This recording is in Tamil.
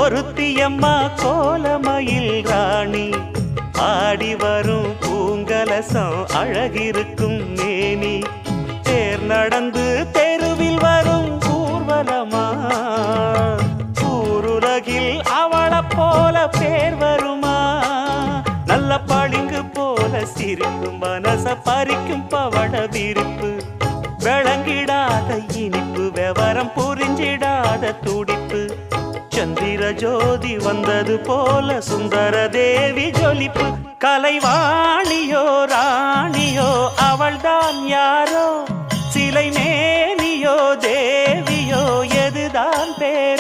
ஒருத்தியம்மா கோலமயில் ராணி ஆடி வரும் பூங்கலசம் அழகிருக்கும் மேனி தேர் நடந்து தெருவில் வரும் ஊர்வலமா ஊருலகில் அவளை போல பேர் வருமா நல்ல பளிங்கு போல சிரிக்கும் மனச பறிக்கும் பவள விரிப்பு விளங்கிடாத இனிப்பு விவரம் புரிஞ்சிடாத துடிப்பு சந்திர ஜோதி வந்தது போல சுந்தர தேவி ஜொலிப்பு கலைவாணியோ ராணியோ அவள்தான் யாரோ சிலை மேனியோ தேவியோ எதுதான் பேர்